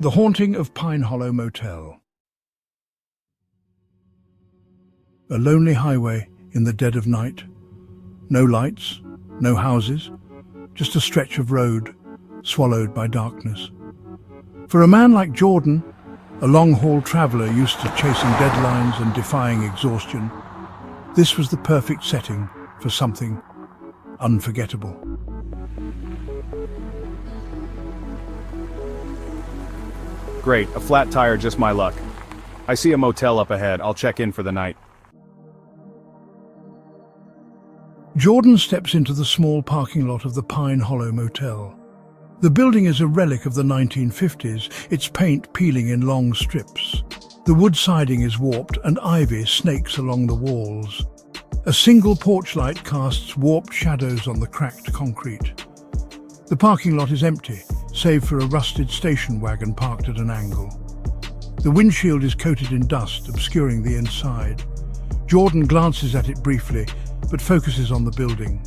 The Haunting of Pine Motel. A lonely highway in the dead of night. No lights, no houses, just a stretch of road swallowed by darkness. For a man like Jordan, a long-haul traveller used to chasing deadlines and defying exhaustion, this was the perfect setting for something unforgettable. Great, a flat tire, just my luck. I see a motel up ahead, I'll check in for the night. Jordan steps into the small parking lot of the Pine Motel. The building is a relic of the 1950s, its paint peeling in long strips. The wood siding is warped and ivy snakes along the walls. A single porch light casts warped shadows on the cracked concrete. The parking lot is empty, save for a rusted station wagon parked at an angle. The windshield is coated in dust, obscuring the inside. Jordan glances at it briefly, but focuses on the building.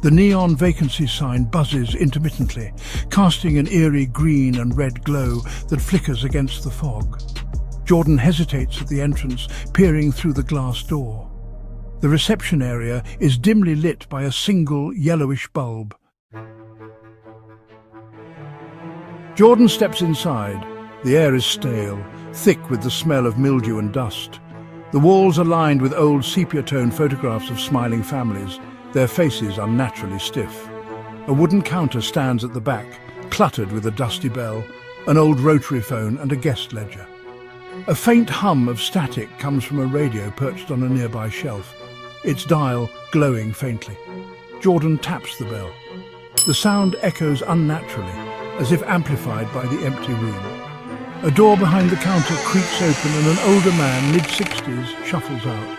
The neon vacancy sign buzzes intermittently, casting an eerie green and red glow that flickers against the fog. Jordan hesitates at the entrance, peering through the glass door. The reception area is dimly lit by a single yellowish bulb. Jordan steps inside. The air is stale, thick with the smell of mildew and dust. The walls are lined with old sepia-tone photographs of smiling families, their faces unnaturally stiff. A wooden counter stands at the back, cluttered with a dusty bell, an old rotary phone and a guest ledger. A faint hum of static comes from a radio perched on a nearby shelf, its dial glowing faintly. Jordan taps the bell. The sound echoes unnaturally, as if amplified by the empty room. A door behind the counter creaks open and an older man, mid-60s, shuffles out.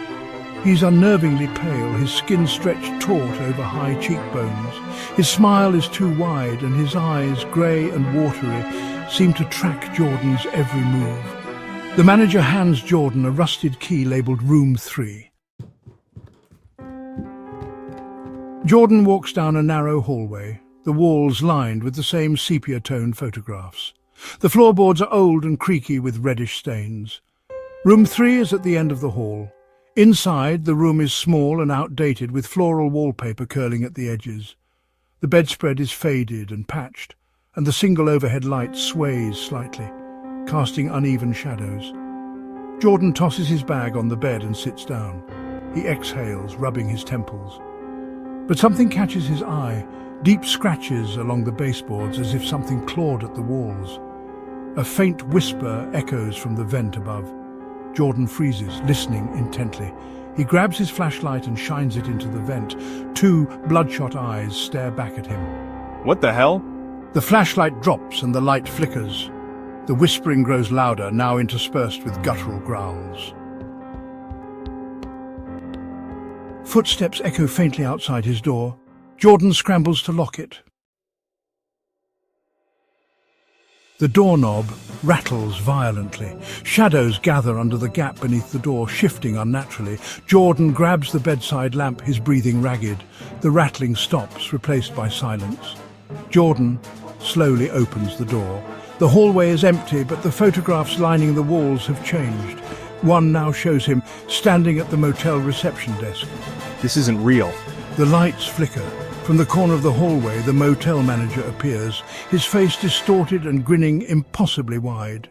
He's unnervingly pale, his skin stretched taut over high cheekbones. His smile is too wide and his eyes, grey and watery, seem to track Jordan's every move. The manager hands Jordan a rusted key labelled Room 3. Jordan walks down a narrow hallway, the walls lined with the same sepia-toned photographs. The floorboards are old and creaky with reddish stains. Room 3 is at the end of the hall. Inside, the room is small and outdated with floral wallpaper curling at the edges. The bedspread is faded and patched, and the single overhead light sways slightly, casting uneven shadows. Jordan tosses his bag on the bed and sits down. He exhales, rubbing his temples. But something catches his eye, deep scratches along the baseboards as if something clawed at the walls. A faint whisper echoes from the vent above. Jordan freezes, listening intently. He grabs his flashlight and shines it into the vent. Two bloodshot eyes stare back at him. What the hell? The flashlight drops and the light flickers. The whispering grows louder, now interspersed with guttural growls. Footsteps echo faintly outside his door. Jordan scrambles to lock it. The doorknob rattles violently. Shadows gather under the gap beneath the door, shifting unnaturally. Jordan grabs the bedside lamp, his breathing ragged. The rattling stops, replaced by silence. Jordan slowly opens the door. The hallway is empty, but the photographs lining the walls have changed. One now shows him standing at the motel reception desk. This isn't real. The lights flicker. From the corner of the hallway, the motel manager appears, his face distorted and grinning impossibly wide.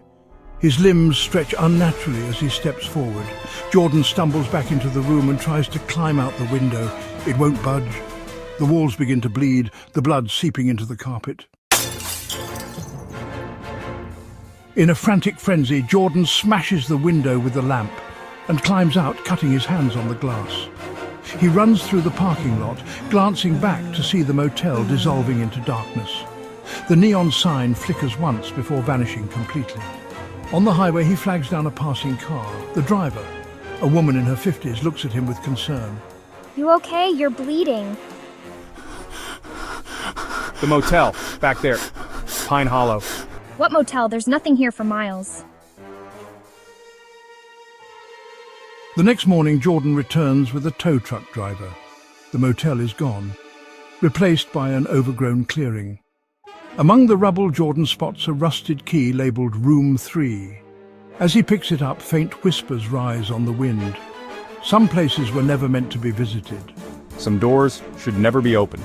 His limbs stretch unnaturally as he steps forward. Jordan stumbles back into the room and tries to climb out the window. It won't budge. The walls begin to bleed, the blood seeping into the carpet. In a frantic frenzy, Jordan smashes the window with the lamp and climbs out, cutting his hands on the glass. He runs through the parking lot, glancing back to see the motel dissolving into darkness. The neon sign flickers once before vanishing completely. On the highway, he flags down a passing car. The driver, a woman in her 50s, looks at him with concern. You okay? You're bleeding. The motel, back there. Pine Hollow. What motel? There's nothing here for miles. The next morning, Jordan returns with a tow truck driver. The motel is gone, replaced by an overgrown clearing. Among the rubble, Jordan spots a rusted key labeled Room 3. As he picks it up, faint whispers rise on the wind. Some places were never meant to be visited. Some doors should never be opened.